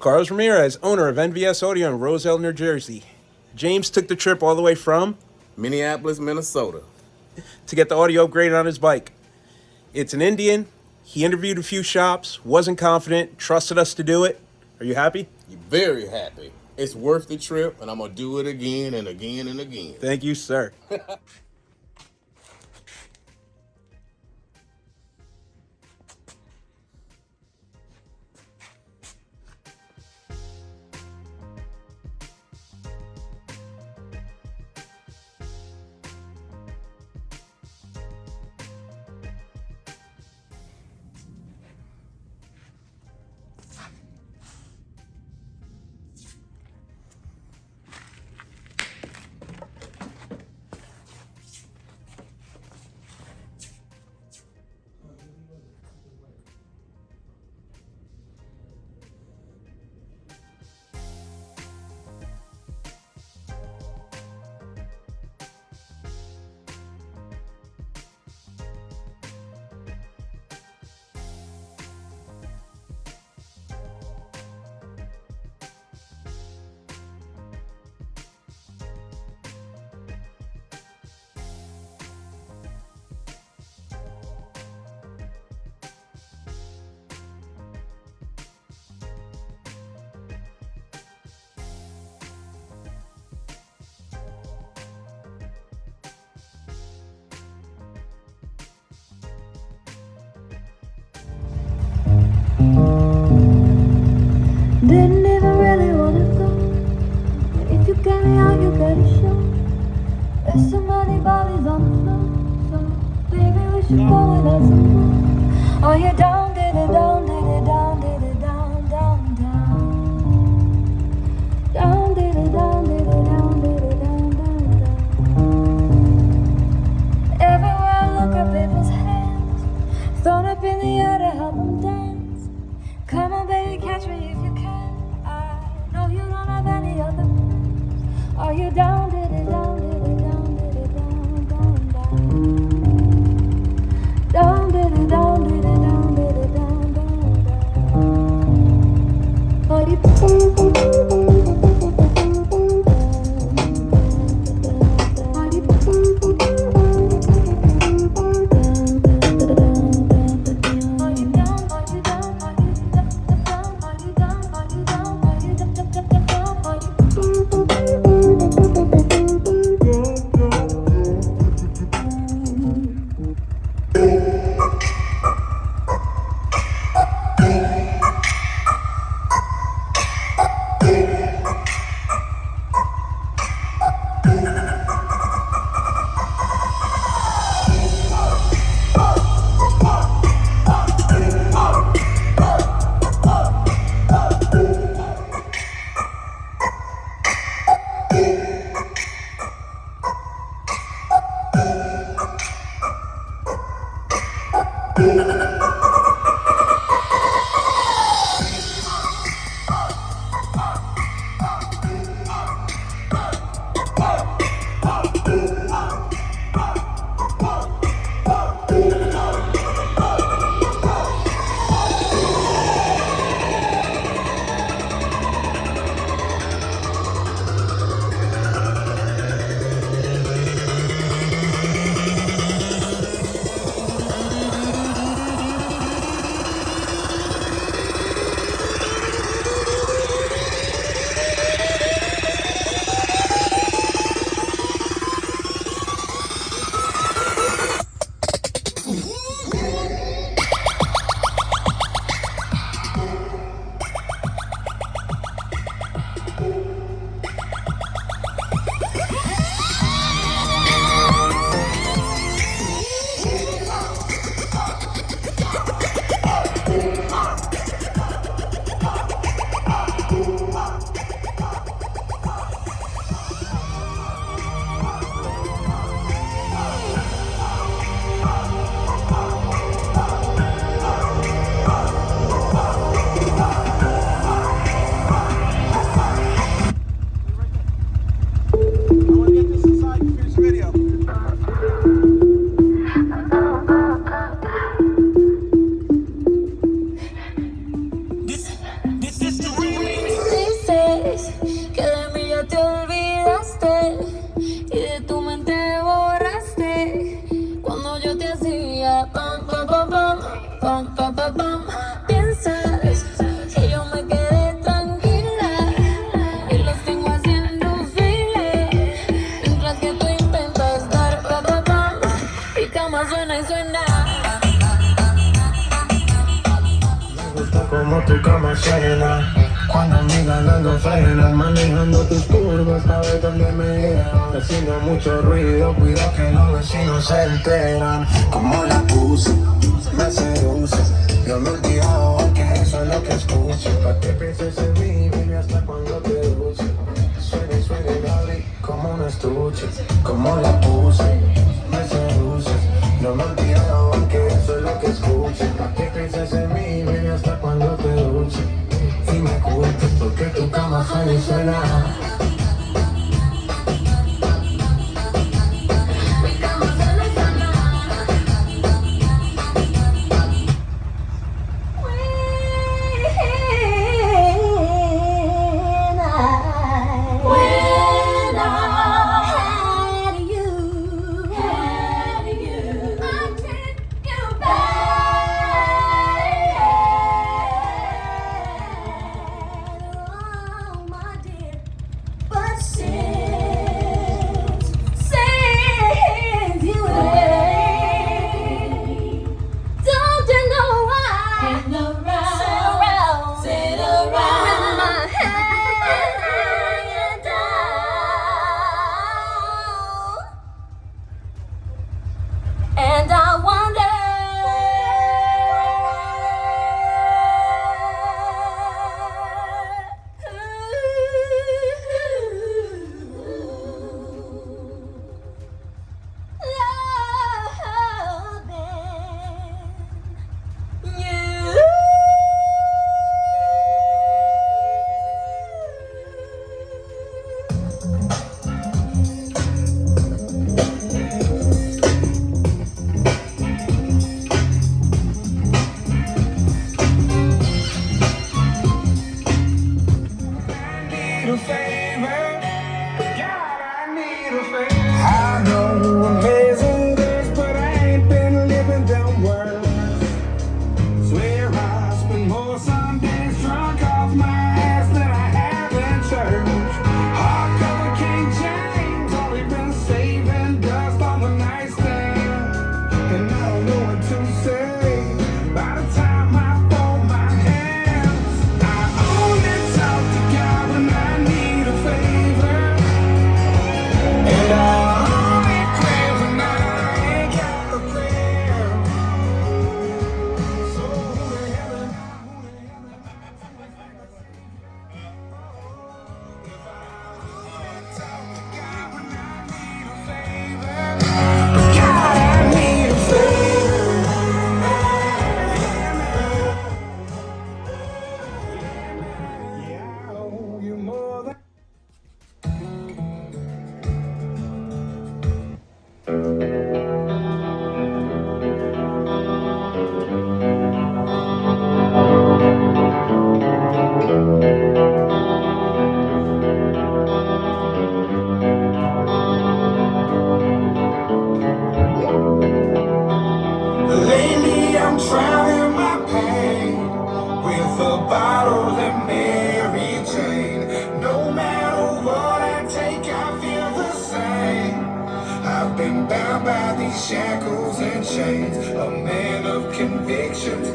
Carlos Ramirez, owner of NVS Audio in Roselle, New Jersey. James took the trip all the way from Minneapolis, Minnesota. to get the audio upgraded on his bike. It's an Indian. He interviewed a few shops, wasn't confident, trusted us to do it. Are you happy? Very happy. It's worth the trip, and I'm going to do it again and again and again. Thank you, sir. Didn't even really wanna go, but if you get me out, you better show. There's so many bodies on the floor, so baby we should go and have some more. Oh, you down, did it down, did it down, did it down, down, down. Down, did it down, did it down, did it down, down, down. Everywhere I look at people's hands, thrown up in the air to help them dance. Come on, baby, catch me if you can. I know you don't have any other plans. Are you down, did it down, did it down, did it down, down, down. Down, did it down, did it down, did it down, down, down. tu cama suena. Cuando mi galán frena, manejando tus curvas, sabes dónde me llevan. Haciendo mucho ruido, cuidado que los vecinos se enteran. Como la puse, me seduce. Yo me he olvidado, aunque eso es lo que escucho. Pa' que pienses en mí, baby, hasta cuando te duche. Suena y suena y abrí como un estuche. Como la puse, me seduce. No me he olvidado, aunque eso es lo que escucho. Pa' que pienses en mí, baby, hasta cuando te duche. Y me culpes porque tu cama suena y suena. And I wonder, loving you. A favor, God, I need a favor. I know amazing days, but I ain't been living them words. Swear I spend more Sundays drunk off my ass than I have in church. Hardcover King James, only been saving dust on the nightstand, and I don't know what to say. By the time I fold my hands, I only talk to God when I need a favor, and I only pray when I ain't got a prayer. So who the hell am I? Who the hell am I? If I only talk to God when I need a favor, God, I need a favor. Yeah, I owe you more than. Lately I'm drowning my pain with a bottle and Mary Jane. No matter what I take, I feel the same. I've been bound by these shackles and chains, a man of convictions,